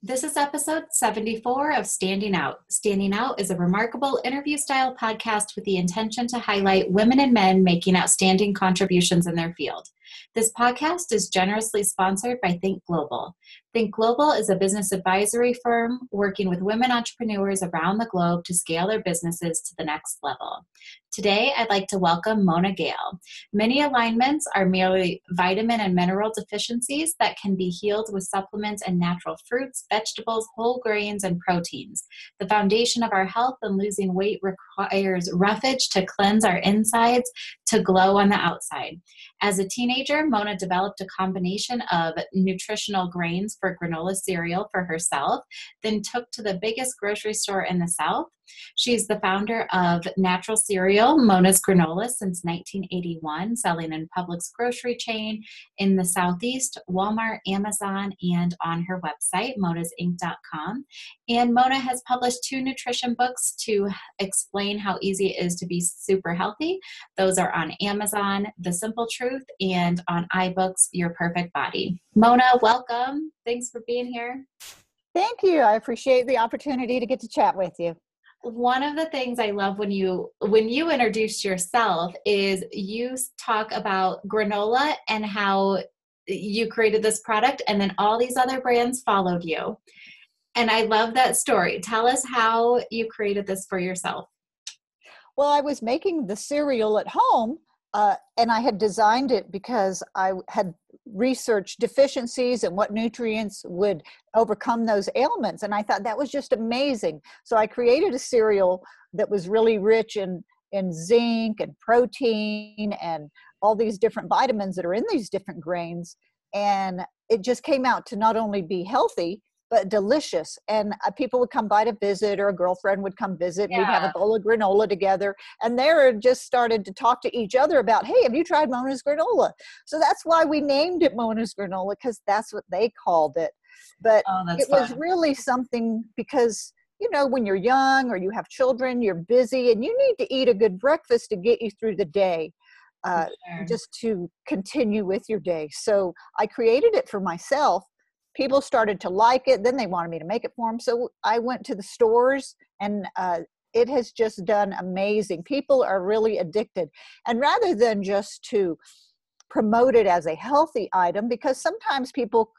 This is episode 74 of Standing Out. Standing Out is a remarkable interview-style podcast with the intention to highlight women and men making outstanding contributions in their field. This podcast is generously sponsored by Think Global. Think Global is a business advisory firm working with women entrepreneurs around the globe to scale their businesses to the next level. Today, I'd like to welcome Mona Gale. Many alignments are merely vitamin and mineral deficiencies that can be healed with supplements and natural fruits, vegetables, whole grains, and proteins. The foundation of our health and losing weight requires roughage to cleanse our insides to glow on the outside. As a teenager, Mona developed a combination of nutritional grains for granola cereal for herself, then took to the biggest grocery store in the South. She's the founder of natural cereal, Mona's Granola, since 1981, selling in Publix grocery chain in the Southeast, Walmart, Amazon, and on her website, monasinc.com. And Mona has published 2 nutrition books to explain how easy it is to be super healthy. Those are on Amazon, The Simple Truth, and on iBooks, Your Perfect Body. Mona, welcome. Thanks for being here. Thank you. I appreciate the opportunity to get to chat with you. One of the things I love when you introduce yourself is you talk about granola and how you created this product and then all these other brands followed you. And I love that story. Tell us how you created this for yourself. Well, I was making the cereal at home and I had designed it because I had researched deficiencies and what nutrients would overcome those ailments. And I thought that was just amazing. So I created a cereal that was really rich in zinc and protein and all these different vitamins that are in these different grains. And it just came out to not only be healthy, but delicious. And people would come by to visit, or a girlfriend would come visit. Yeah. We'd have a bowl of granola together. And they just started to talk to each other about, hey, have you tried Mona's Granola? So that's why we named it Mona's Granola, because that's what they called it. But it was really something because, you know, when you're young or you have children, you're busy and you need to eat a good breakfast to get you through the day. Just to continue with your day. So I created it for myself. People started to like it. Then they wanted me to make it for them. So I went to the stores and it has just done amazing. People are really addicted. And rather than just to promote it as a healthy item, because sometimes people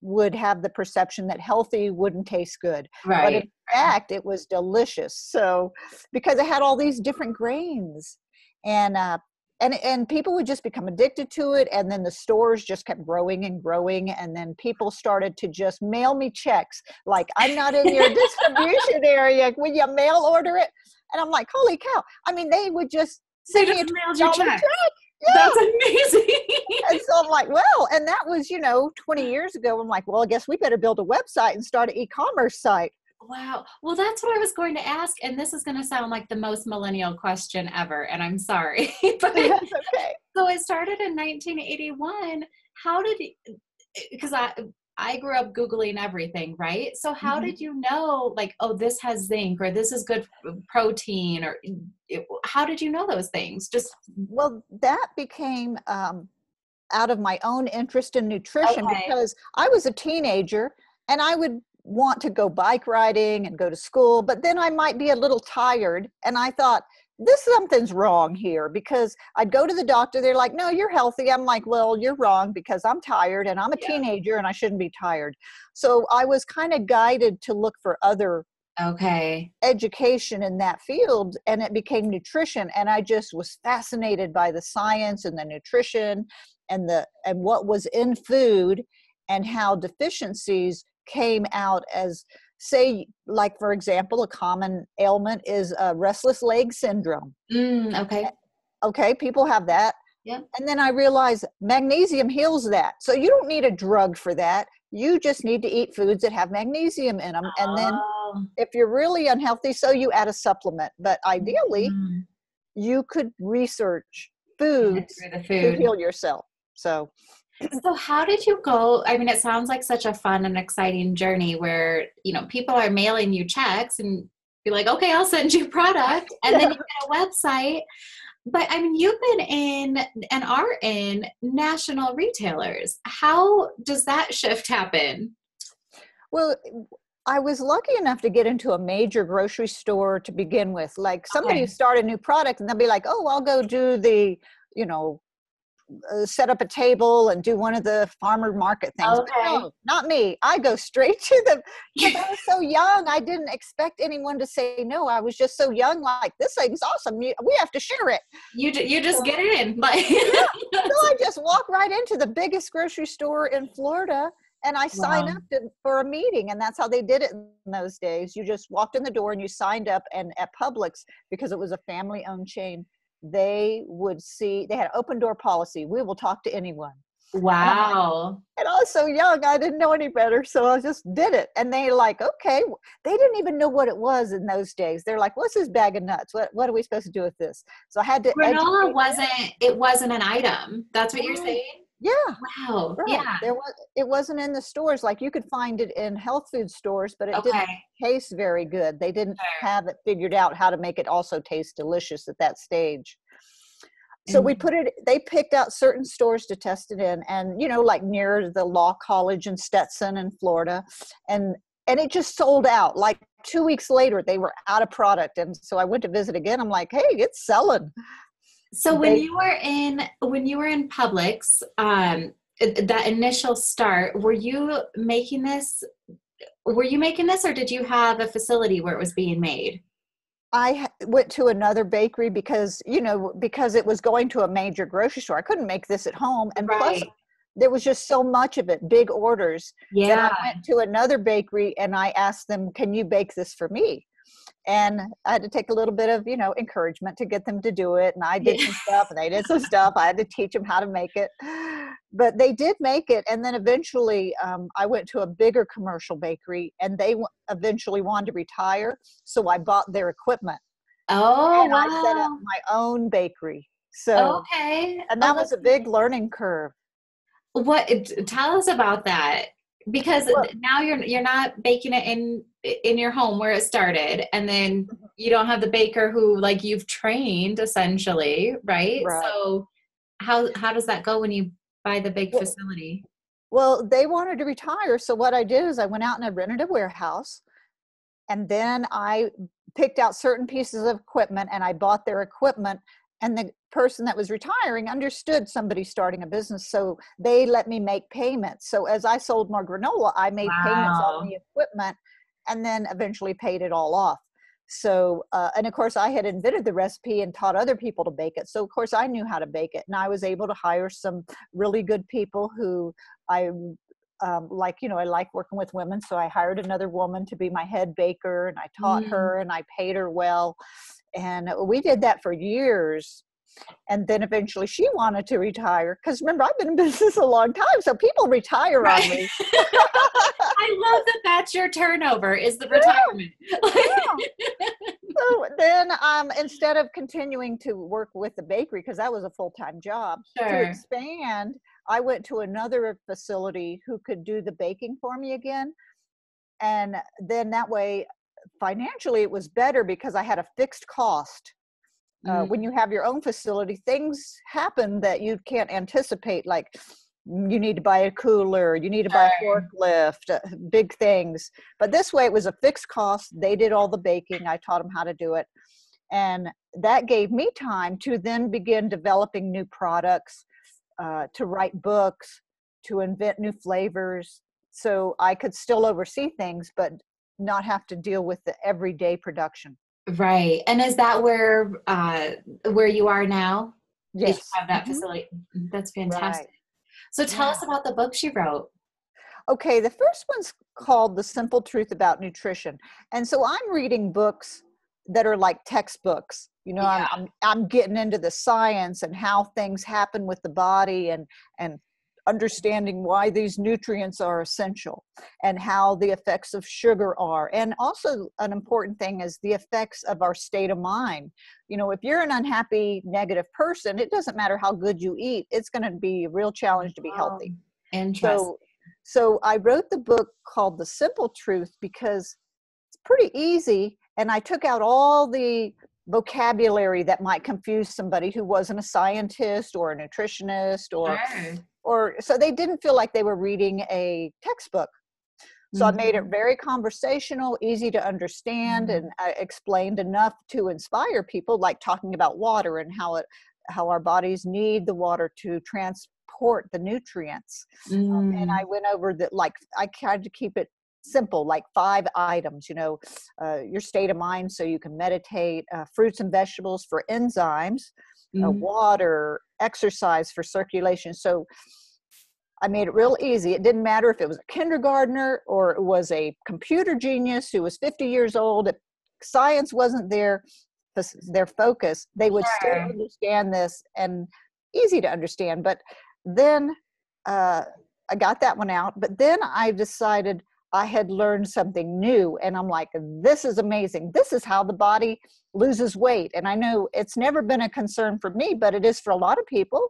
would have the perception that healthy wouldn't taste good. Right. But in fact, it was delicious. So because it had all these different grains and people would just become addicted to it. And then the stores just kept growing and growing. And then people started to just mail me checks. Like, I'm not in your distribution area. Will you mail order it? And I'm like, holy cow. I mean, they would just send me a $1 check. Yeah. That's amazing. And so I'm like, well, and that was, 20 years ago. I'm like, well, I guess we better build a website and start an e-commerce site. Wow. Well, that's what I was going to ask. And this is going to sound like the most millennial question ever. And I'm sorry. But that's okay. So it started in 1981. How did because I grew up Googling everything, right? So how did you know, like, oh, this has zinc or this is good protein, or how did you know those things? Well, that became out of my own interest in nutrition because I was a teenager and I would want to go bike riding and go to school, but then I might be a little tired. And I thought, something's wrong here, because I'd go to the doctor. They're like, no, you're healthy. I'm like, well, you're wrong because I'm tired and I'm a teenager and I shouldn't be tired. So I was kind of guided to look for other education in that field, and it became nutrition. And I just was fascinated by the science and the nutrition and what was in food and how deficiencies came out as, say, like, for example, a common ailment is restless leg syndrome. Okay, people have that. Yeah. And then I realized magnesium heals that. So you don't need a drug for that. You just need to eat foods that have magnesium in them. And then if you're really unhealthy, so you add a supplement. But ideally, you could research foods to heal yourself. So how did you go? I mean, it sounds like such a fun and exciting journey where, people are mailing you checks and be like, okay, I'll send you product. And then you get a website. But I mean, you've been in and are in national retailers. How does that shift happen? Well, I was lucky enough to get into a major grocery store to begin with. Like somebody Okay. start a new product and they'll be like, oh, I'll go do the, you know, set up a table and do one of the farmer market things. But Okay. no, not me. I go straight to the, because I was so young. I didn't expect anyone to say no. I was just so young, like, this thing's awesome. We have to share it. You just So, get in. Like, yeah. So I just walk right into the biggest grocery store in Florida and I sign wow. up for a meeting. And that's how they did it in those days. You just walked in the door and you signed up. And at Publix, because it was a family owned chain, they had an open door policy. We will talk to anyone. And I'm like, Wow. and I was so young, I didn't know any better. So I just did it. And they like, okay, they didn't even know what it was in those days. They're like, what's this bag of nuts? What are we supposed to do with this? So I had to Granola educate wasn't an item. That's what you're them. saying? Yeah, Wow. right. Yeah. It wasn't in the stores. Like you could find it in health food stores, but it didn't Okay. taste very good. They didn't Sure. have it figured out how to make it also taste delicious at that stage. So And they picked out certain stores to test it in, and, you know, like near the law college in Stetson in Florida. And it just sold out. Like 2 weeks later, they were out of product. And so I went to visit again. I'm like, hey, it's selling. so They when you were in Publix, that initial start, were you making this or did you have a facility where it was being made? went to another bakery because, you know, because it was going to a major grocery store. I couldn't make this at home. And plus, Right. there was just so much of it, big orders, that I Yeah. went to another bakery and I asked them, can you bake this for me? And I had to take a little bit of, you know, encouragement to get them to do it. And I did Yeah. some stuff and they did some stuff. I had to teach them how to make it. But they did make it. And then eventually I went to a bigger commercial bakery and they eventually wanted to retire. So I bought their equipment Oh, and I set up wow. my own bakery. So, Okay. and Oh, that was that's a big learning curve. tell us about that because Well, now you're not baking it in your home where it started, and then you don't have the baker who like you've trained essentially, right? right. So how does that go when you buy the big Well, facility? well, they wanted to retire. So what I did is I went out and I rented a warehouse. And then I picked out certain pieces of equipment and I bought their equipment. And the person that was retiring understood somebody starting a business. So they let me make payments. So as I sold more granola, I made payments on Wow. the equipment and then eventually paid it all off. So, and of course, I had invented the recipe and taught other people to bake it. So, of course, I knew how to bake it. And I was able to hire some really good people who I like, you know, I like working with women. So I hired another woman to be my head baker and I taught Mm. her and I paid her well. And we did that for years. And then eventually she wanted to retire. Because remember, I've been in business a long time. So people retire on Right. me. I love that that's your turnover is the Yeah, retirement. yeah. So then instead of continuing to work with the bakery, because that was a full-time job, to Sure. expand, I went to another facility who could do the baking for me again. And then that way, financially, it was better because I had a fixed cost. Mm. When you have your own facility, things happen that you can't anticipate, like you need to buy a cooler, you need to buy a Sure. forklift, big things. But this way, it was a fixed cost. They did all the baking. I taught them how to do it. And that gave me time to then begin developing new products, to write books, to invent new flavors. So I could still oversee things, but not have to deal with the everyday production. Right. And is that where you are now? Is you Yes. have that Hmm. facility? That's Right. fantastic. So tell Yeah. us about the books you wrote. Okay. The first one's called The Simple Truth About Nutrition. And so I'm reading books that are like textbooks. You know, Yeah. I'm getting into the science and how things happen with the body and understanding why these nutrients are essential and how the effects of sugar are. And also an important thing is the effects of our state of mind. You know, if you're an unhappy, negative person, it doesn't matter how good you eat, it's going to be a real challenge to be Oh, healthy. interesting. So I wrote the book called The Simple Truth because it's pretty easy. And I took out all the vocabulary that might confuse somebody who wasn't a scientist or a nutritionist Sure. or so they didn't feel like they were reading a textbook. So I made it very conversational, easy to understand, and I explained enough to inspire people, like talking about water and how our bodies need the water to transport the nutrients. And I went over that, like I tried to keep it simple, like 5 items, your state of mind so you can meditate, fruits and vegetables for enzymes, water, exercise for circulation. So I made it real easy. It didn't matter if it was a kindergartner or it was a computer genius who was 50 years old. If science wasn't their focus, they would still understand this, and easy to understand. But then I got that one out. But then I decided I had learned something new, and I'm like, this is amazing. This is how the body loses weight. And I know it's never been a concern for me, but it is for a lot of people.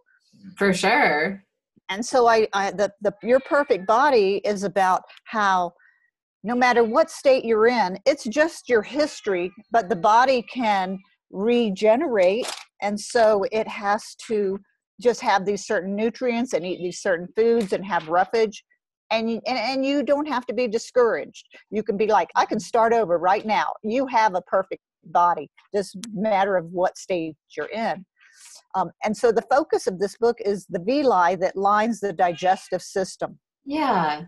For sure. And so the Your Perfect Body is about how no matter what state you're in, it's just your history, but the body can regenerate. And so it has to just have these certain nutrients and eat these certain foods and have roughage. And you don't have to be discouraged. You can be like, I can start over right now. You have a perfect body, just matter of what stage you're in. And so the focus of this book is the villi that lines the digestive system. Yeah.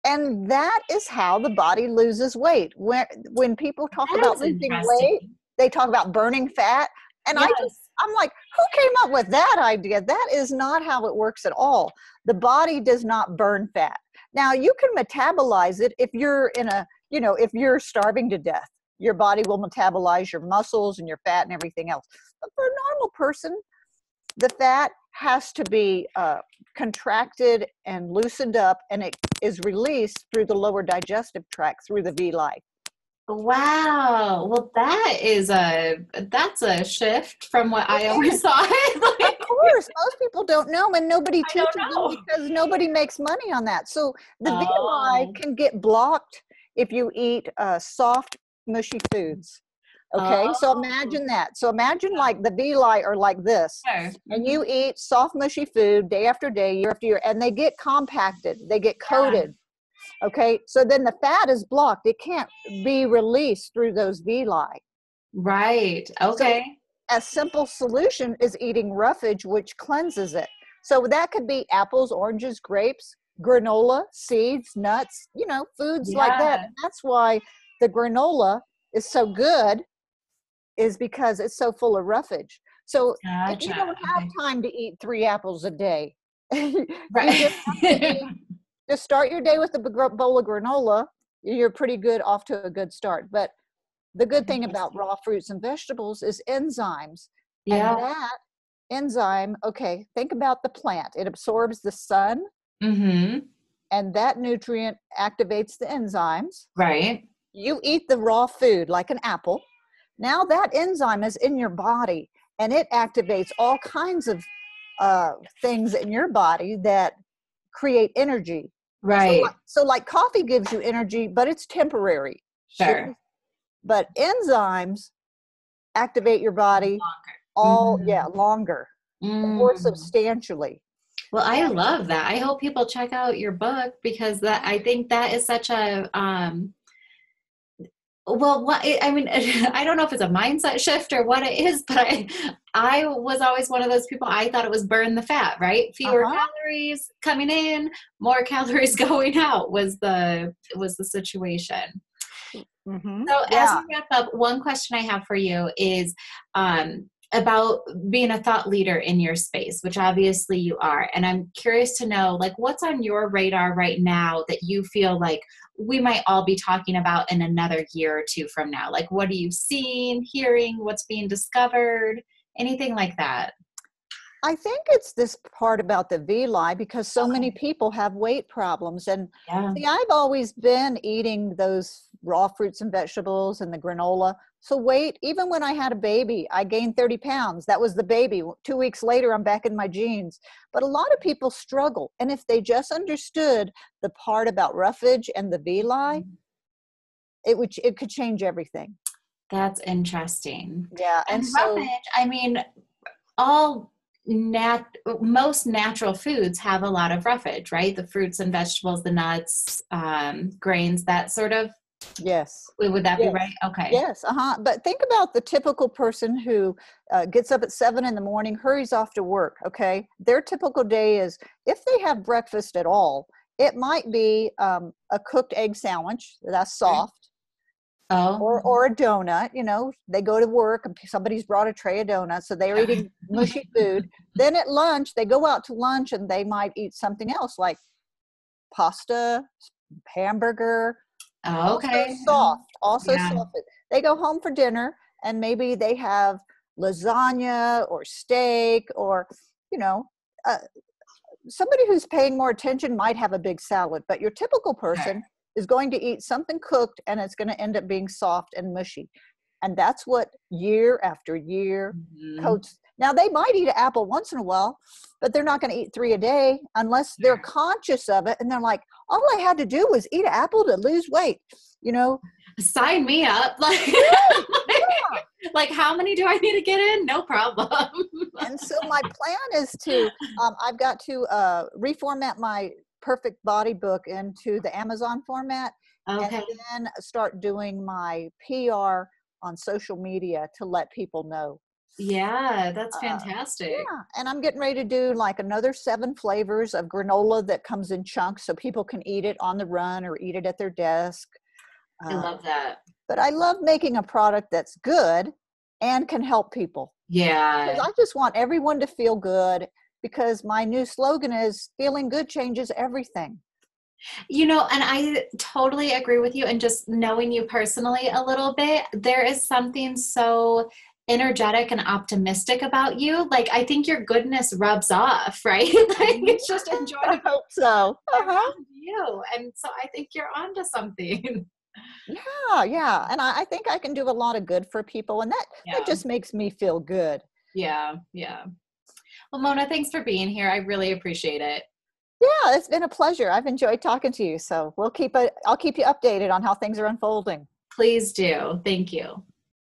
And that is how the body loses weight. When people talk about losing weight, they talk about burning fat. And yes. I'm like, who came up with that idea? That is not how it works at all. The body does not burn fat. Now you can metabolize it if you're if you're starving to death, your body will metabolize your muscles and your fat and everything else. But for a normal person, the fat has to be contracted and loosened up, and it is released through the lower digestive tract, through the villi. Wow. Well, that's a shift from what I always thought. Of course, most people don't know, and nobody teaches them because nobody makes money on that. So the villi can get blocked if you eat soft, mushy foods. Okay, so imagine that. So imagine like the villi are like this, and you eat soft, mushy food day after day, year after year, and they get compacted, they get coated. Okay, so then the fat is blocked. It can't be released through those villi. Right, okay. So a simple solution is eating roughage, which cleanses it. So that could be apples, oranges, grapes, granola, seeds, nuts, foods like that. And that's why the granola is so good, is because it's so full of roughage. So if you don't have time to eat 3 apples a day, right. just start your day with a bowl of granola. You're pretty good, off to a good start. But the good thing about raw fruits and vegetables is enzymes. Yeah. And that enzyme, think about the plant. It absorbs the sun, and that nutrient activates the enzymes. Right. You eat the raw food like an apple. Now that enzyme is in your body, and it activates all kinds of things in your body that create energy. Right. So like coffee gives you energy, but it's temporary. Sure. But enzymes activate your body longer, more substantially. Well, I love that. I hope people check out your book, because I think that is such a I don't know if it's a mindset shift or what it is, but I was always one of those people. I thought it was burn the fat, right? Fewer calories coming in, more calories going out was the situation. So as we wrap up, one question I have for you is about being a thought leader in your space, which obviously you are. And I'm curious to know, like, what's on your radar right now that you feel like we might all be talking about in another year or 2 from now? Like, what are you seeing, hearing, what's being discovered, anything like that? I think it's this part about the villi, because so many people have weight problems. And see, I've always been eating those raw fruits and vegetables and the granola. So even when I had a baby, I gained 30 pounds. That was the baby. 2 weeks later, I'm back in my jeans. But a lot of people struggle. And if they just understood the part about roughage and the villi, it could change everything. That's interesting. Yeah. And roughage, I mean, all most natural foods have a lot of roughage, right? The fruits and vegetables, the nuts, grains, that sort of. Yes. Would that be Yes. right? Okay. Yes. But think about the typical person who gets up at 7 in the morning, hurries off to work. Okay. Their typical day is, if they have breakfast at all, it might be a cooked egg sandwich that's soft. Oh. Or a donut. They go to work and somebody's brought a tray of donuts, so they're eating mushy food. Then at lunch, they go out to lunch and they might eat something else like pasta, hamburger, Oh, okay. also Yeah. soft. They go home for dinner and maybe they have lasagna or steak, or uh, somebody who's paying more attention might have a big salad, but your typical person is going to eat something cooked and it's going to end up being soft and mushy. And that's what year after year coats. Now, they might eat an apple once in a while, but they're not going to eat 3 a day unless they're conscious of it. And they're like, all I had to do was eat an apple to lose weight. Sign me up. Like, how many do I need to get in? No problem. And so my plan is to, I've got to reformat my Perfect Body book into the Amazon format, and then start doing my PR on social media to let people know. Yeah, that's fantastic. Yeah, and I'm getting ready to do like another 7 flavors of granola that comes in chunks so people can eat it on the run or eat it at their desk. I love that. But I love making a product that's good and can help people. Yeah. Because I just want everyone to feel good, because my new slogan is feeling good changes everything. And I totally agree with you. And just knowing you personally a little bit, there is something so energetic and optimistic about you. Like, I think your goodness rubs off, right? Like, it's just enjoyable. I hope so. Around you. And so I think you're onto something. Yeah. And I think I can do a lot of good for people. And that just makes me feel good. Yeah. Well, Mona, thanks for being here. I really appreciate it. Yeah, it's been a pleasure. I've enjoyed talking to you. So I'll keep you updated on how things are unfolding. Please do. Thank you.